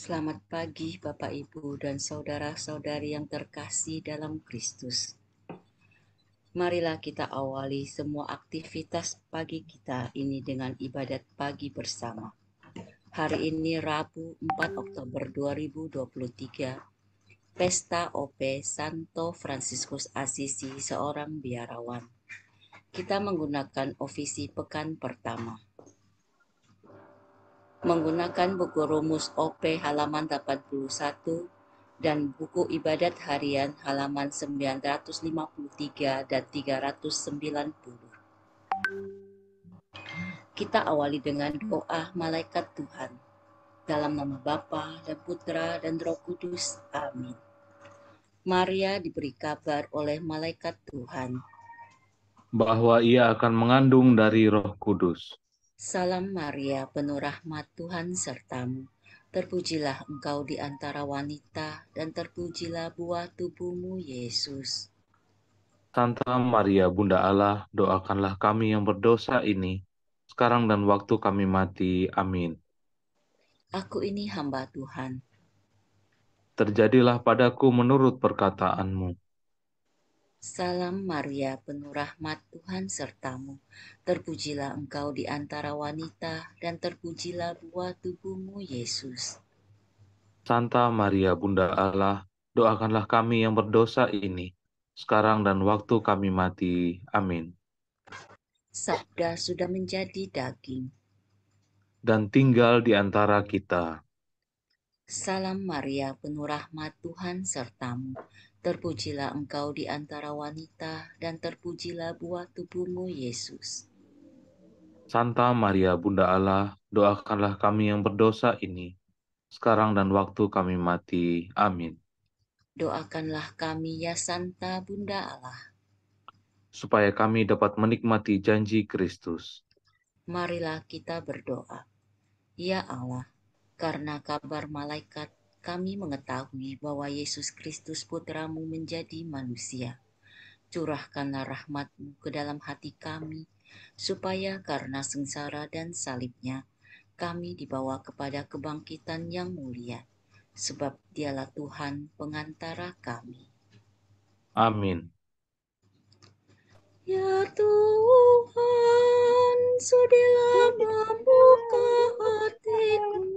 Selamat pagi Bapak Ibu dan saudara-saudari yang terkasih dalam Kristus. Marilah kita awali semua aktivitas pagi kita ini dengan ibadat pagi bersama. Hari ini Rabu 4 Oktober 2023, Pesta OP Santo Fransiskus Assisi, seorang biarawan. Kita menggunakan ofisi pekan pertama. Menggunakan buku rumus OP halaman 81 dan buku ibadat harian halaman 953 dan 390. Kita awali dengan doa malaikat Tuhan. Dalam nama Bapa dan Putra dan Roh Kudus. Amin. Maria diberi kabar oleh malaikat Tuhan. Bahwa ia akan mengandung dari Roh Kudus. Salam Maria, penuh rahmat, Tuhan sertamu. Terpujilah engkau di antara wanita, dan terpujilah buah tubuhmu, Yesus. Santa Maria, Bunda Allah, doakanlah kami yang berdosa ini, sekarang dan waktu kami mati. Amin. Aku ini hamba Tuhan. Terjadilah padaku menurut perkataanmu. Salam Maria, penuh rahmat, Tuhan sertamu. Terpujilah engkau di antara wanita, dan terpujilah buah tubuhmu, Yesus. Santa Maria, Bunda Allah, doakanlah kami yang berdosa ini, sekarang dan waktu kami mati. Amin. Sabda sudah menjadi daging. Dan tinggal di antara kita. Salam Maria, penuh rahmat, Tuhan sertamu. Terpujilah engkau di antara wanita, dan terpujilah buah tubuhmu, Yesus. Santa Maria, Bunda Allah, doakanlah kami yang berdosa ini, sekarang dan waktu kami mati. Amin. Doakanlah kami, ya Santa Bunda Allah. Supaya kami dapat menikmati janji Kristus. Marilah kita berdoa. Ya Allah, karena kabar malaikat, kami mengetahui bahwa Yesus Kristus Putramu menjadi manusia. Curahkanlah rahmat-Mu ke dalam hati kami, supaya karena sengsara dan salibnya, kami dibawa kepada kebangkitan yang mulia, sebab Dialah Tuhan pengantara kami. Amin. Ya Tuhan, sudilah membuka hatiku,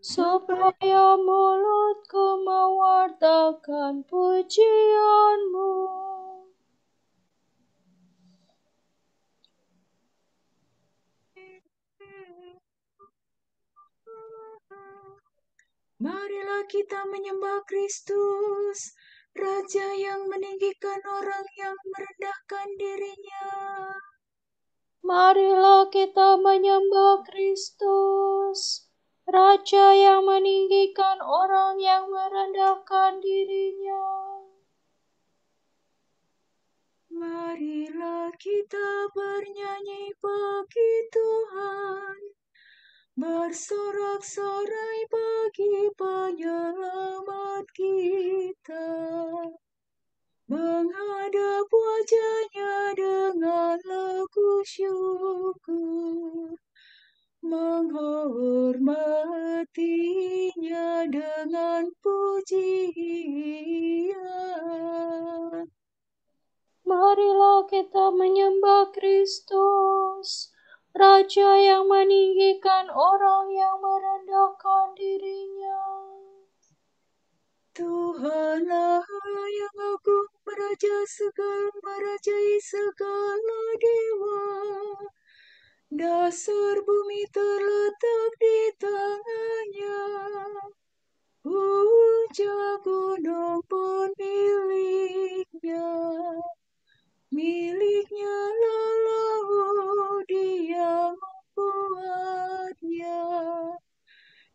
supaya mulutku mewartakan pujian-Mu. Marilah kita menyembah Kristus, Raja yang meninggikan orang yang merendahkan dirinya. Marilah kita menyembah Kristus, Raja yang meninggikan orang yang merendahkan dirinya. Marilah kita bernyanyi bagi Tuhan, bersorak-sorai bagi penyelamat kita, menghadap wajah-Nya dengan lagu syukur, menghormatinya dengan pujian. Marilah kita menyembah Kristus, Raja yang meninggikan orang yang merendahkan dirinya. Tuhanlah yang agung, merajai segala dewa. Dasar bumi terletak di tangannya. Puncak gunung pun miliknya. Miliknya laut, Dia membuatnya.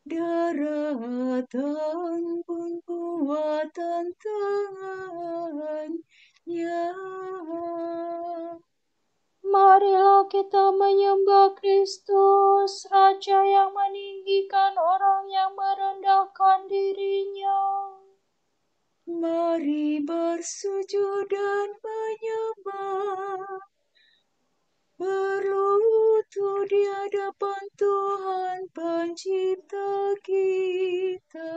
Daratan pun buatan tangannya. Marilah kita menyembah Kristus, Raja yang meninggikan orang yang merendahkan dirinya. Mari bersujud dan menyembah, berlutut di hadapan Tuhan Pencipta kita.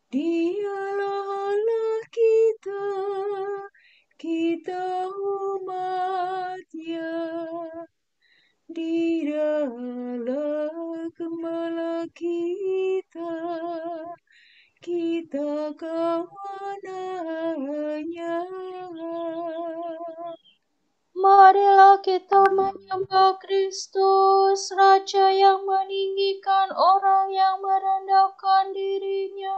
Dialah Allah kita, kita umat-Nya. Dialah Gembala kita, kita kawan-Nya. Marilah kita menyembah Kristus, Raja yang meninggikan orang yang merendahkan dirinya.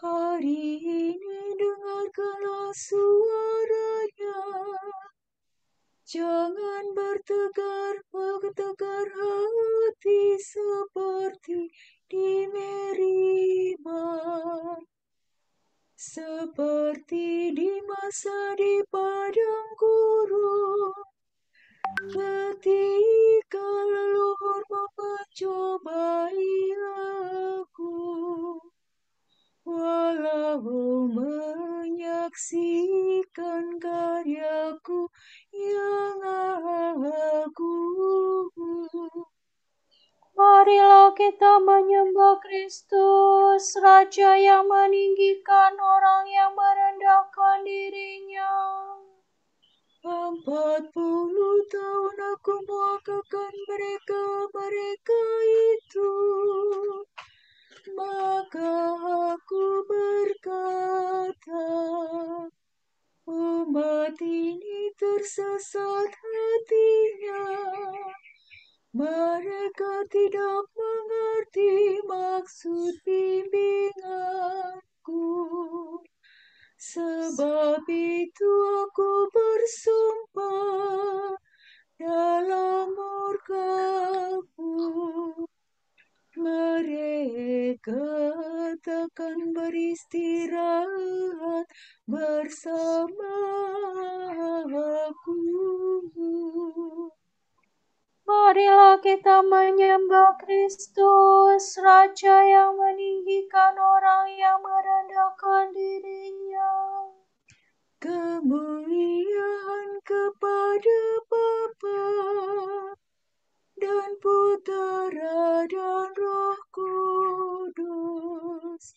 Hari ini dengarkanlah suara-Nya. Jangan bertegar hati seperti di Meriba, seperti di masa di padang gurun, ketika leluhurmu mencobai aku. Walau menyaksikan karyaku yang agung. Marilah kita menyembah Kristus, Raja yang meninggikan orang yang merendahkan dirinya. 40 tahun aku muakakan mereka itu. Maka aku berkata, umat ini tersesat hatinya. Mereka tidak mengerti maksud bimbinganku. Sebab itu aku bersumpah dalam murka-Ku. Mereka takkan beristirahat bersama-Ku. Marilah kita menyembah Kristus, Raja yang meninggikan orang yang merendahkan dirinya. Kemuliaan kepada Bapa dan Putera dan Roh Kudus,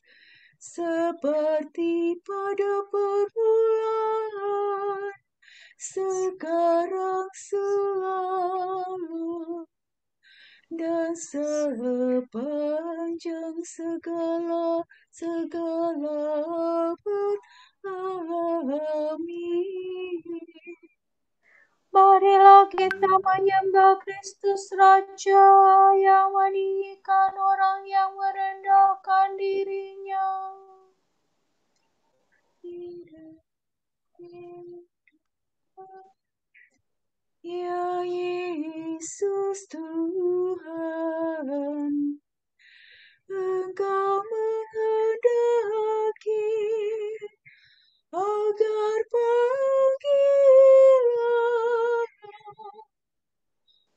seperti pada permulaan, sekarang selalu, dan sepanjang segala abad. Amin. Marilah kita menyembah Kristus, Raja yang meninggikan orang yang merendahkan dirinya. Ya Yesus Tuhan, Engkau menghendaki agar panggilanmu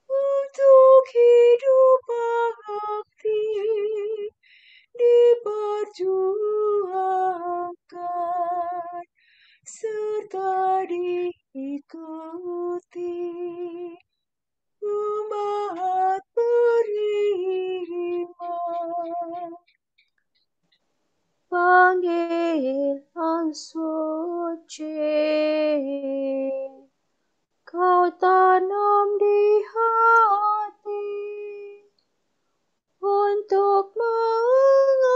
untuk hidup bakti diperjuangkan serta diikuti umat beriman. Panggilan suci Kau tanam di hati untuk mengabdi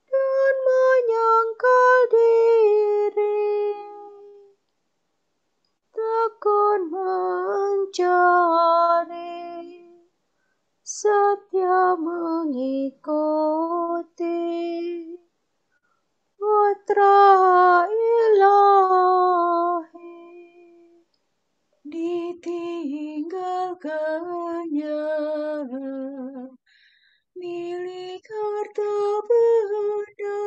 dan menyangkal diri, tekun mencari, setia mengikuti Putra Ilahi. Ditinggalkannya milik harta benda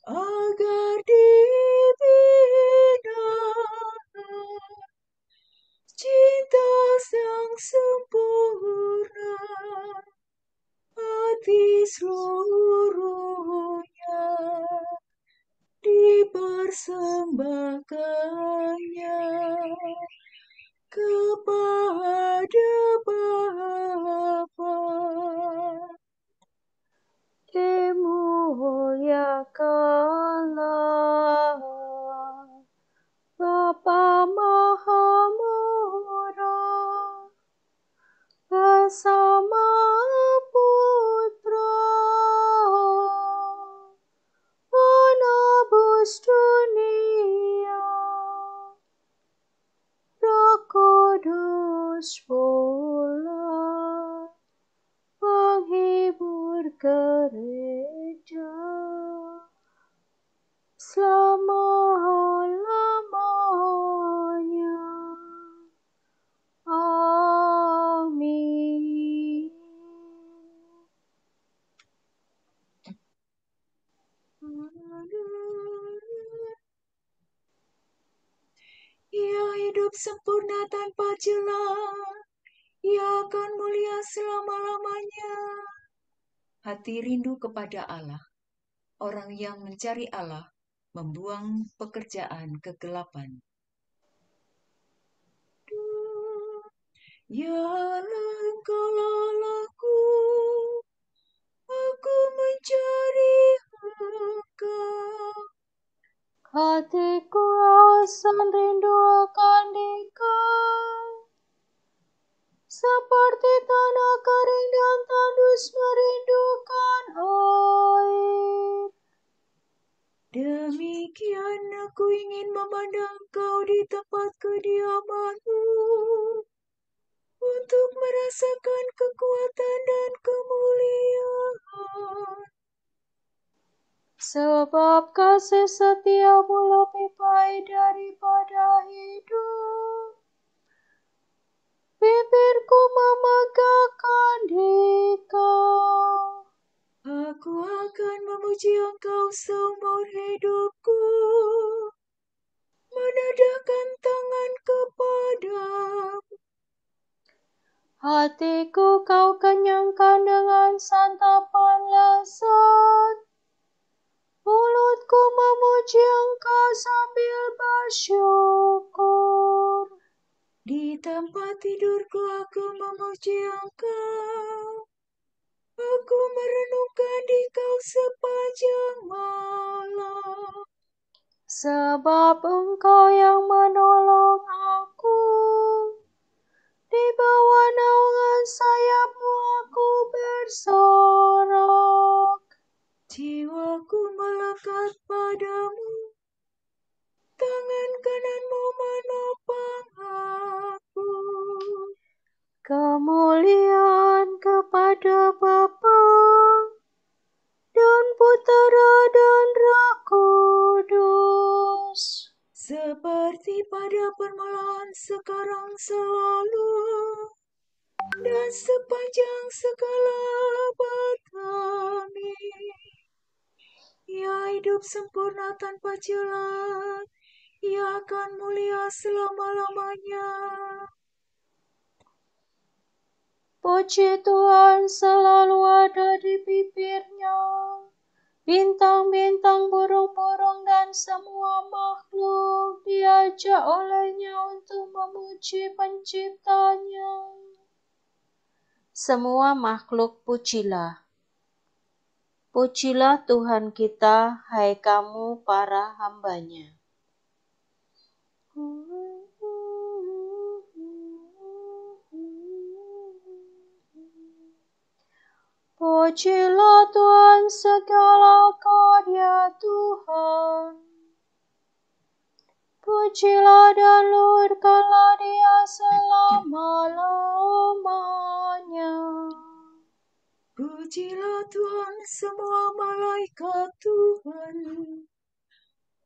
agar dibina cinta yang sempurna, hati seluruhnya dipersembahkan Yesus bulan, penghibur gereja, selama-lamanya. Amin. Ia hidup sempurna tanpa celah, ia akan mulia selama-lamanya. Hati rindu kepada Allah. Orang yang mencari Allah membuang pekerjaan kegelapan. Ya Allah, Engkaulah Allahku, aku mencari Engkau. Hatiku asam rindu akan Dikau, seperti tanah kering dan tandus merindukan air. Demikian aku ingin memandang Kau di tempat kediaman-Mu, untuk merasakan kekuatan dan kemuliaan. Sebab kasih setiamu lebih baik daripada hidup. Bibirku memegahkan Dikau. Aku akan memuji Engkau seumur hidupku, menadahkan tangan kepadamu. Hatiku Kau kenyangkan dengan santapan lezat. Mulutku memuji Engkau sambil bersyukur. Di tempat tidurku aku memuji Engkau. Aku merenungkan Dikau sepanjang malam. Sebab Engkau yang menolong aku. Di bawah naungan sayap-Mu aku bersorak. Jiwaku melekat padamu, tangan kanan-Mu menopang aku. Kemuliaan kepada Bapa dan Putera dan Roh Kudus. Seperti pada permulaan, sekarang, selalu, dan sepanjang segala abad. Amin. Ia hidup sempurna tanpa celah, ia akan mulia selama-lamanya. Puji Tuhan selalu ada di bibirnya. Bintang-bintang, burung-burung, dan semua makhluk diajak olehnya untuk memuji penciptanya. Semua makhluk pujilah. Pujilah Tuhan kita, hai kamu para hamba-Nya. Pujilah Tuhan segala karya Tuhan. Pujilah dan luhurkanlah Dia selama-lamanya. Pujilah Tuhan semua malaikat Tuhan.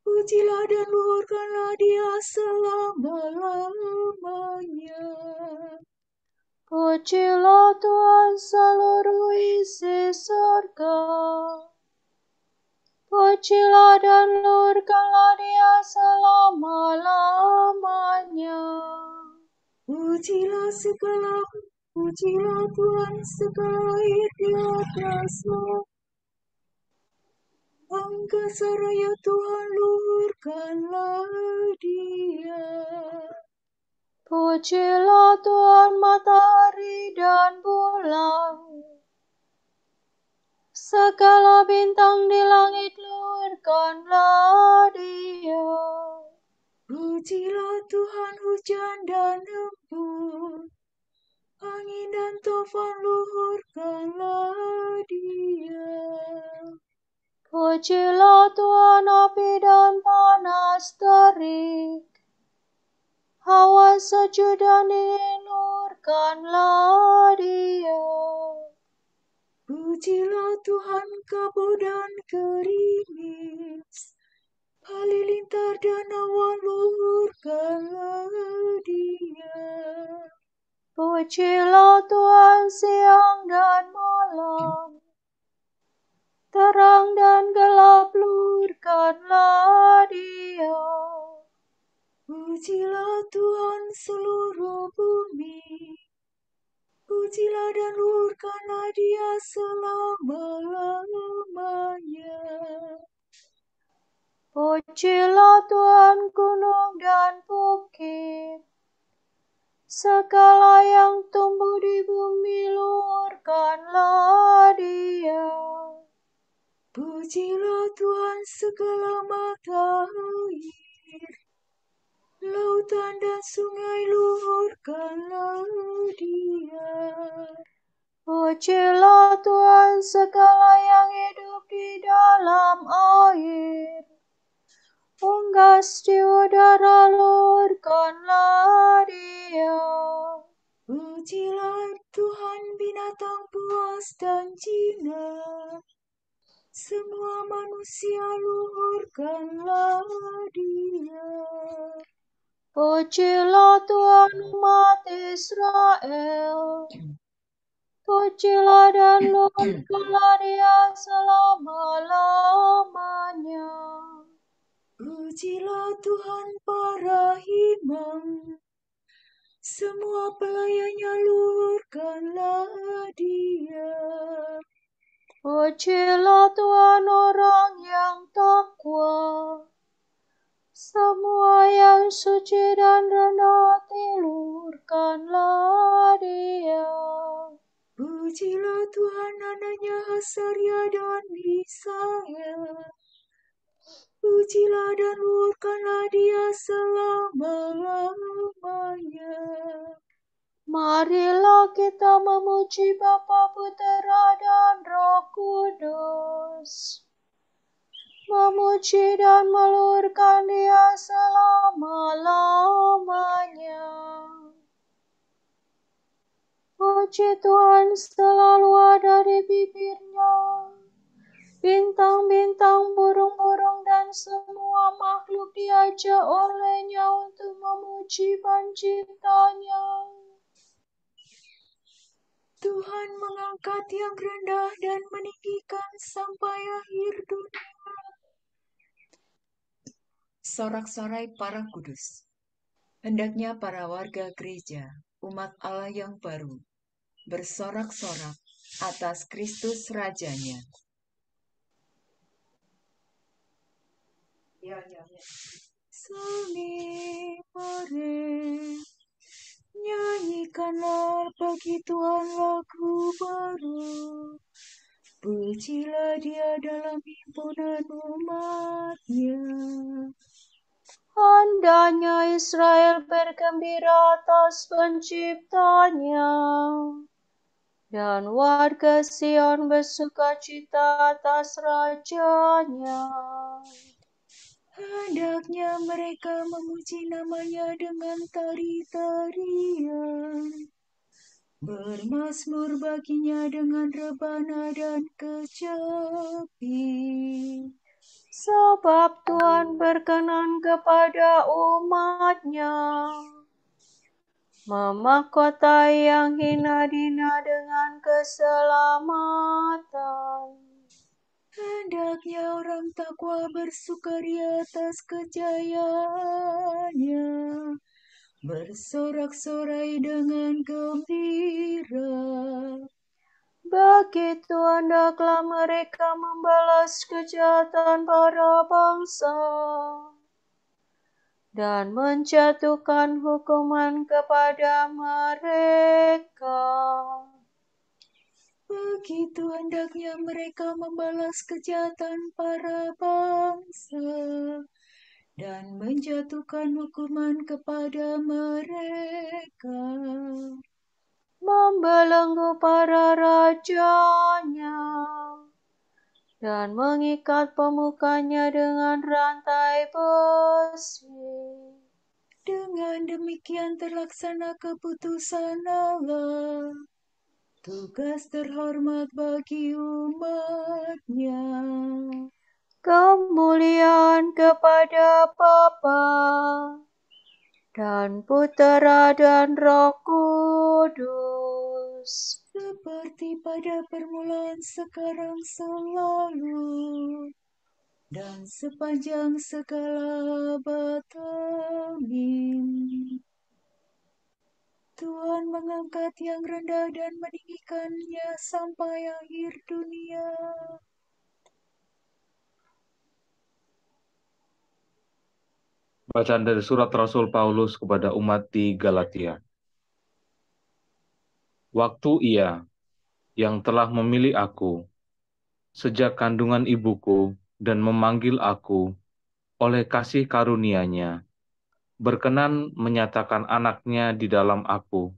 Pujilah dan luhurkanlah Dia selama-lamanya. Pujilah Tuhan seluruh isi surga. Pujilah dan luhurkanlah Dia selama-lamanya. Pujilah Tuhan segala di atasnya. Angkasa raya Tuhan, luhurkanlah Dia. Pujilah Tuhan matahari dan bulan. Segala bintang di langit, luhurkanlah Dia. Pujilah Tuhan hujan dan embun, angin dan tufan, luhurkanlah Dia. Pujilah Tuhan api dan panas terik. Hawa sejuk dan dingin, lurkanlah Dia. Pujilah Tuhan kabut dan gerimis, halilintar dan awan, luhurkanlah Dia. Pujilah Tuhan siang dan malam, terang dan gelap, lurkanlah Dia. Pujilah Tuhan seluruh bumi, pujilah dan luhurkanlah Dia selama-lamanya. Pujilah Tuhan gunung dan bukit, segala yang tumbuh di bumi, luhurkanlah Dia. Pujilah Tuhan segala mata air, lautan dan sungai, luhurkanlah Dia. Pujilah Tuhan segala yang hidup di dalam air, unggas di udara, luhurkanlah Dia. Pujilah Tuhan binatang buas dan jinak, semua manusia, luhurkanlah Dia. Pujilah Tuhan umat Israel, pujilah dan luhurkanlah Dia selama-lamanya. Pujilah Tuhan para imam, semua pelayannya, luhurkanlah Dia. Pujilah Tuhan orang yang takwa, semua yang suci dan rendah hati, luhurkanlah Dia. Pujilah Tuhan anaknya Asaria dan Misael, pujilah dan luhurkanlah Dia selama-lamanya. Marilah kita memuji Bapa, Putera, dan Roh Kudus. Memuji dan meluhurkan Dia selama-lamanya. Puji Tuhan selalu ada di bibirnya. Bintang-bintang, burung-burung, dan semua makhluk diajak olehnya untuk memuji Penciptanya. Tuhan mengangkat yang rendah dan meninggikan sampai akhir dunia. Sorak-sorai para kudus. Hendaknya para warga gereja, umat Allah yang baru, bersorak-sorak atas Kristus Rajanya. Sami mare, nyanyikanlah bagi Tuhan lagu baru. Pujilah Dia dalam himpunan umat-Nya. Hendaknya Israel bergembira atas Penciptanya, dan warga Sion bersukacita atas Rajanya. Hendaknya mereka memuji namanya dengan tari-tarian, bermazmur baginya dengan rebana dan kecapi. Sebab Tuhan berkenan kepada umat-Nya, memahkotai yang hina-dina dengan keselamatan. Hendaknya orang takwa bersukaria atas kejayaannya, bersorak-sorai dengan gembira. Begitu hendaklah mereka membalas kejahatan para bangsa dan menjatuhkan hukuman kepada mereka. Begitu hendaknya mereka membalas kejahatan para bangsa dan menjatuhkan hukuman kepada mereka. Membelenggu para rajanya dan mengikat pemukanya dengan rantai besi. Dengan demikian terlaksana keputusan Allah, tugas terhormat bagi umat-Nya. Kemuliaan kepada Bapa dan Putera dan Roh Kudus, Seperti pada permulaan, sekarang, selalu, dan sepanjang segala abad. Amin. Tuhan mengangkat yang rendah dan meninggikannya sampai akhir dunia. Bacaan dari surat Rasul Paulus kepada umat di Galatia. Waktu Ia yang telah memilih aku sejak kandungan ibuku dan memanggil aku oleh kasih karunia-Nya, berkenan menyatakan anaknya di dalam aku,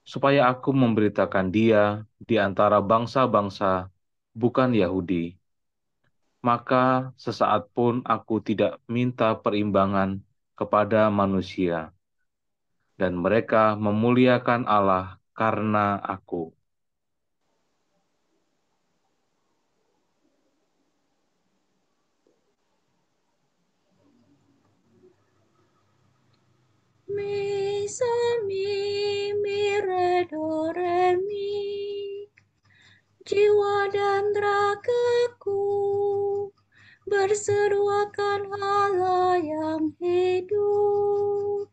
supaya aku memberitakan Dia di antara bangsa-bangsa bukan Yahudi. Maka sesaat pun aku tidak minta perimbangan kepada manusia, dan mereka memuliakan Allah karena aku. Mi, sol, mi, re, do, re, mi. Jiwa dan ragaku berseruakan Allah yang hidup.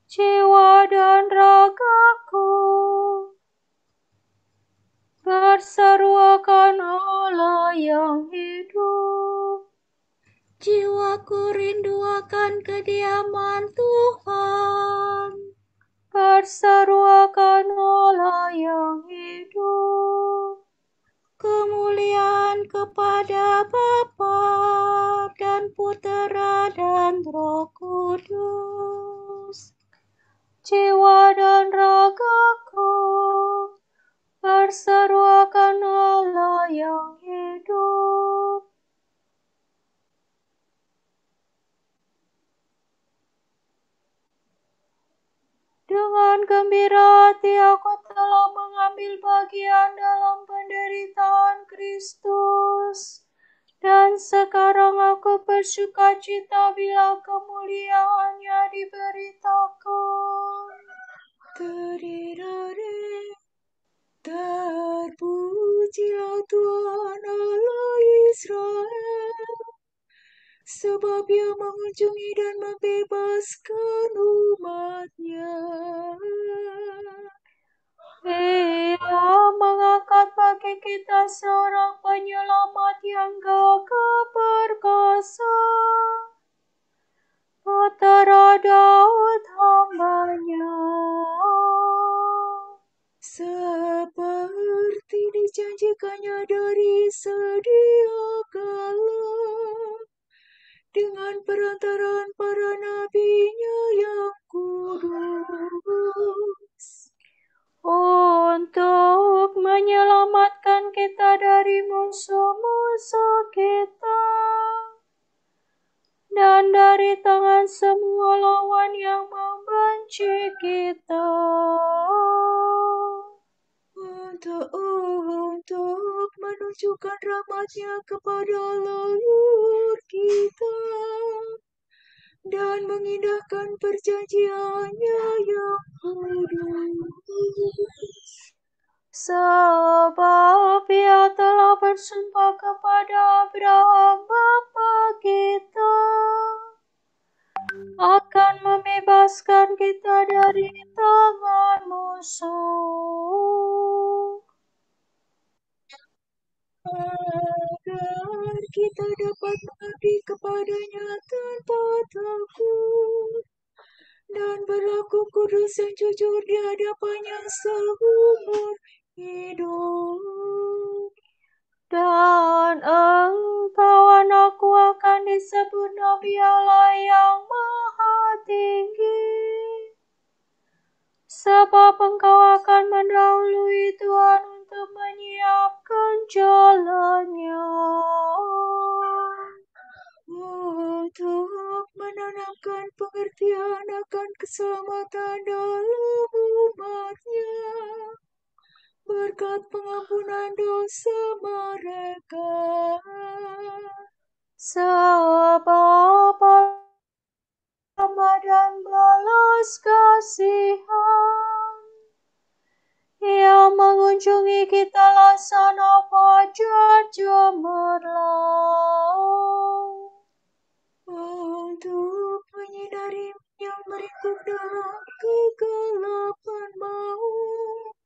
jiwa dan ragaku berseruakan Allah yang hidup. Jiwaku rindu akan kediaman Tuhan. Berseruakan Allah yang hidup. Kemuliaan kepada Bapa dan Putera dan Roh Kudus. Jiwa dan ragaku berseruakan Allah yang hidup. Dengan gembira hati aku telah mengambil bagian dalam penderitaan Kristus, dan sekarang aku bersukacita bila kemuliaan-Nya diberitakan. Terpujilah Tuhan Allah Israel, sebab Ia mengunjungi dan membebaskan umat-Nya. Ia mengangkat bagi kita seorang penyelamat yang gagah perkasa, Putera Daud hamba-Nya. Seperti dijanjikannya dari sedia kala, dengan perantaraan para nabi-Nya yang kudus, Untuk menyelamatkan kita dari musuh-musuh kita dan dari tangan semua lawan yang membenci kita. untuk menunjukkan rahmat-Nya kepada leluhur kita dan mengindahkan perjanjian-Nya yang kudus. Sebab Ia telah bersumpah kepada Abraham bapa kita akan membebaskan kita dari tangan musuh, agar kita dapat mengabdi kepada-Nya tanpa takut dan berlaku kudus dan jujur di hadapan-Nya seumur hidup. dan engkau anakku akan disebut Nabi Allah yang Maha Tinggi, sebab engkau akan mendahului Tuhan untuk menyiapkan jalannya, Untuk menanam menyediakan pengertian akan keselamatan dalam umatnya, berkat pengampunan dosa mereka. Sebab dan balas kasihan yang mengunjungi kita laksana fajar cemerlang. Untuk menyinari yang meringkuk dalam kegelapan maut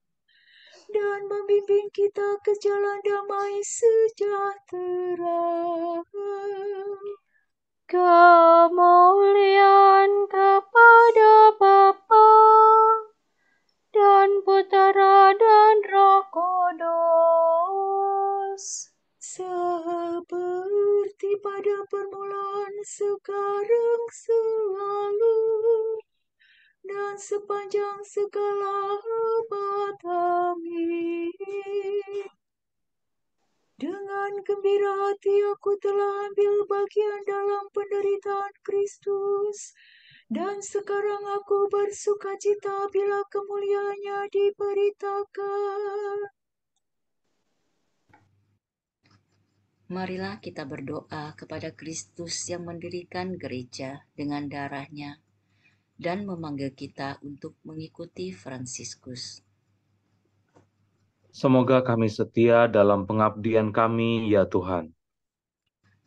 dan membimbing kita ke jalan damai sejahtera. Kemuliaan kepada Bapa dan Putera dan Roh Kudus, Seperti pada permulaan, sekarang, selalu, dan sepanjang segala abad. Amin. Dengan gembira hati aku telah ambil bagian dalam penderitaan Kristus, dan sekarang aku bersukacita bila kemuliaannya diberitakan. Marilah kita berdoa kepada Kristus yang mendirikan gereja dengan darahnya dan memanggil kita untuk mengikuti Fransiskus. Semoga kami setia dalam pengabdian kami, ya Tuhan.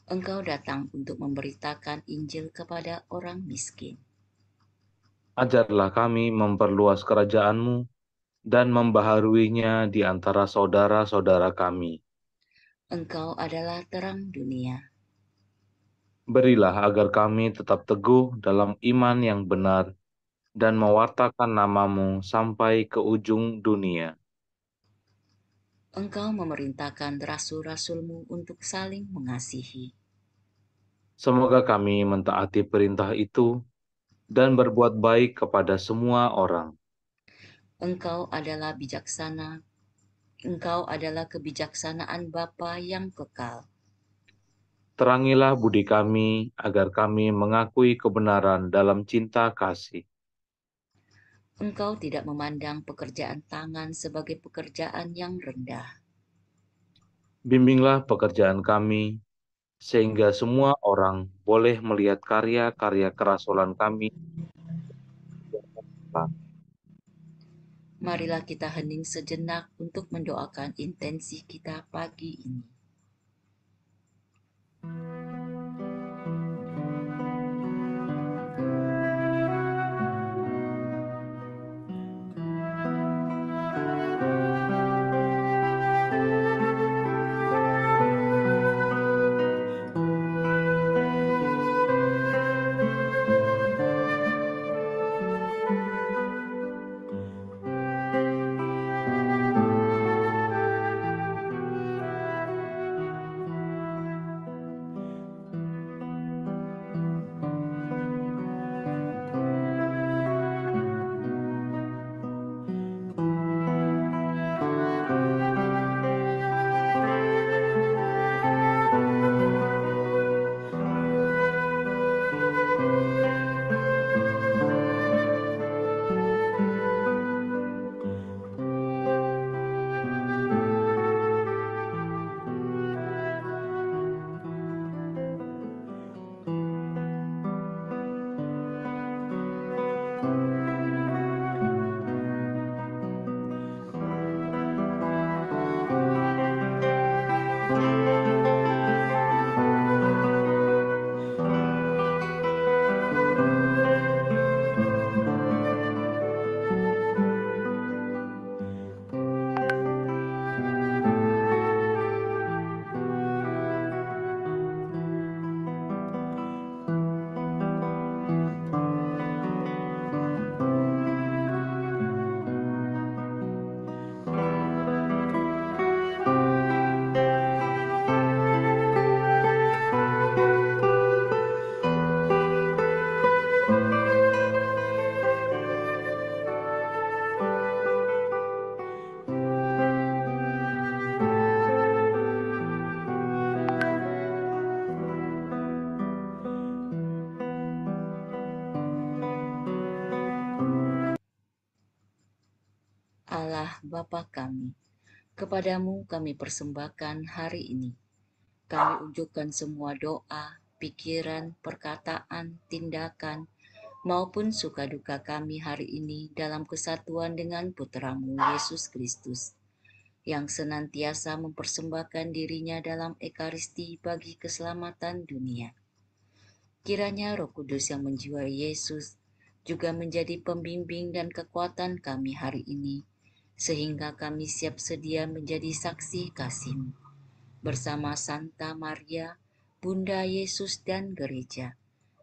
Engkau datang untuk memberitakan Injil kepada orang miskin. Ajarlah kami memperluas kerajaan-Mu dan membaharuinya di antara saudara-saudara kami. Engkau adalah terang dunia. Berilah agar kami tetap teguh dalam iman yang benar dan mewartakan nama-Mu sampai ke ujung dunia. Engkau memerintahkan rasul-rasul-Mu untuk saling mengasihi. Semoga kami mentaati perintah itu dan berbuat baik kepada semua orang. Engkau adalah bijaksana. Engkau adalah kebijaksanaan Bapa yang kekal. Terangilah budi kami agar kami mengakui kebenaran dalam cinta kasih. Engkau tidak memandang pekerjaan tangan sebagai pekerjaan yang rendah. Bimbinglah pekerjaan kami, sehingga semua orang boleh melihat karya-karya kerasulan kami. Marilah kita hening sejenak untuk mendoakan intensi kita pagi ini. Bapa kami. Kepadamu kami persembahkan hari ini. Kami unjukkan semua doa, pikiran, perkataan, tindakan, maupun suka duka kami hari ini dalam kesatuan dengan Putramu Yesus Kristus, yang senantiasa mempersembahkan dirinya dalam Ekaristi bagi keselamatan dunia. Kiranya Roh Kudus yang menjiwai Yesus juga menjadi pembimbing dan kekuatan kami hari ini, sehingga kami siap sedia menjadi saksi kasih-Mu. Bersama Santa Maria, Bunda Yesus dan Gereja.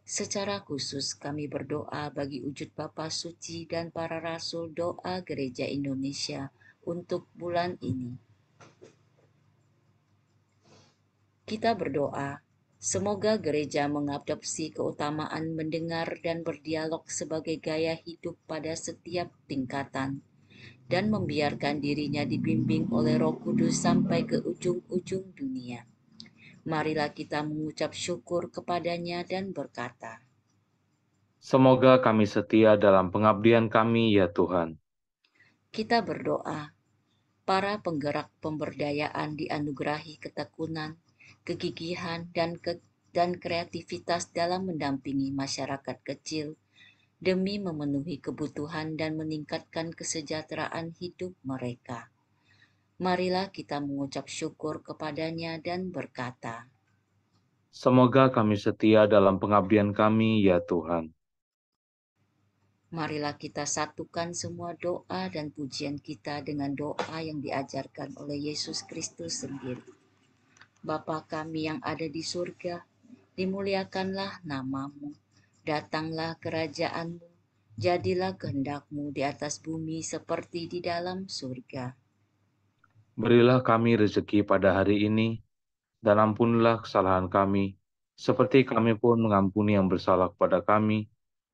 Secara khusus kami berdoa bagi wujud Bapa Suci dan para Rasul Doa Gereja Indonesia untuk bulan ini. Kita berdoa, semoga gereja mengadopsi keutamaan mendengar dan berdialog sebagai gaya hidup pada setiap tingkatan, dan membiarkan dirinya dibimbing oleh Roh Kudus sampai ke ujung-ujung dunia. Marilah kita mengucap syukur kepadanya dan berkata, Semoga kami setia dalam pengabdian kami, ya Tuhan. kita berdoa, para penggerak pemberdayaan dianugerahi ketekunan, kegigihan, dan kreativitas dalam mendampingi masyarakat kecil demi memenuhi kebutuhan dan meningkatkan kesejahteraan hidup mereka. Marilah kita mengucap syukur kepadanya dan berkata, Semoga kami setia dalam pengabdian kami, ya Tuhan. marilah kita satukan semua doa dan pujian kita dengan doa yang diajarkan oleh Yesus Kristus sendiri. Bapa kami yang ada di surga, dimuliakanlah nama-Mu, datanglah kerajaan-Mu, jadilah kehendak-Mu di atas bumi seperti di dalam surga. Berilah kami rezeki pada hari ini, dan ampunilah kesalahan kami, seperti kami pun mengampuni yang bersalah kepada kami,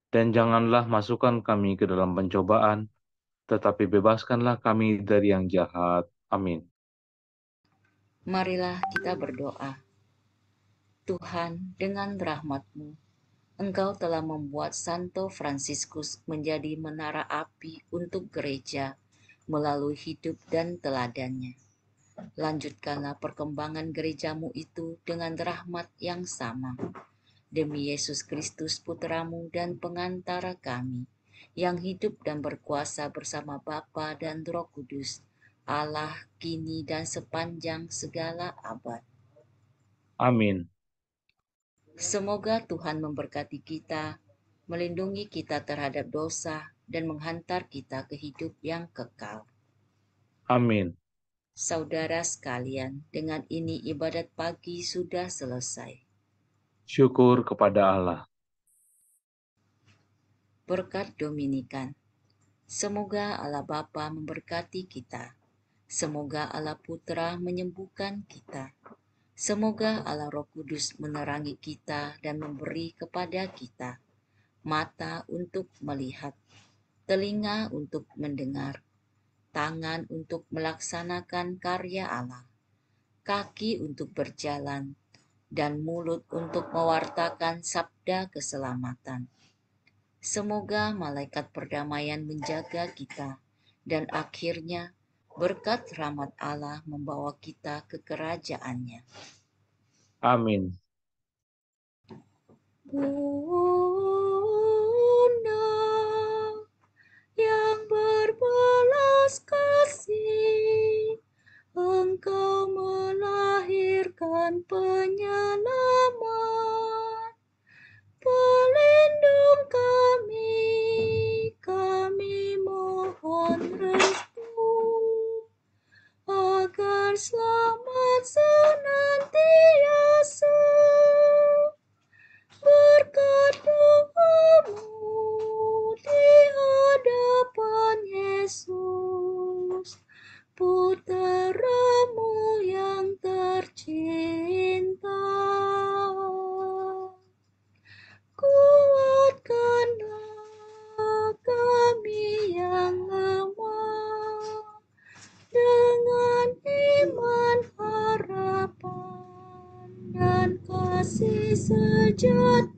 dan janganlah masukkan kami ke dalam pencobaan, tetapi bebaskanlah kami dari yang jahat. Amin. Marilah kita berdoa. Tuhan, dengan rahmat-Mu, Engkau telah membuat Santo Fransiskus menjadi menara api untuk gereja melalui hidup dan teladannya. Lanjutkanlah perkembangan gerejamu itu dengan rahmat yang sama. Demi Yesus Kristus Putramu dan pengantara kami, yang hidup dan berkuasa bersama Bapa dan Roh Kudus, Allah kini dan sepanjang segala abad. Amin. Semoga Tuhan memberkati kita, melindungi kita terhadap dosa, dan menghantar kita ke hidup yang kekal. Amin. Saudara sekalian, dengan ini ibadat pagi sudah selesai. Syukur kepada Allah. Berkat Dominikan. Semoga Allah Bapa memberkati kita. Semoga Allah Putra menyembuhkan kita. Semoga Allah Roh Kudus menerangi kita dan memberi kepada kita mata untuk melihat, telinga untuk mendengar, tangan untuk melaksanakan karya Allah, kaki untuk berjalan, dan mulut untuk mewartakan sabda keselamatan. Semoga malaikat perdamaian menjaga kita, dan akhirnya berkat rahmat Allah membawa kita ke kerajaan-Nya. Amin. Bunda yang berbelas kasih, Engkau melahirkan penyelamat. Pelindung kami mohon restu, agar selamat senantiasa. Berkat doamu di hadapan Yesus, Putramu yang tercinta. Kuatkanlah kami yang lemah dengan iman, harapan, dan kasih sejati.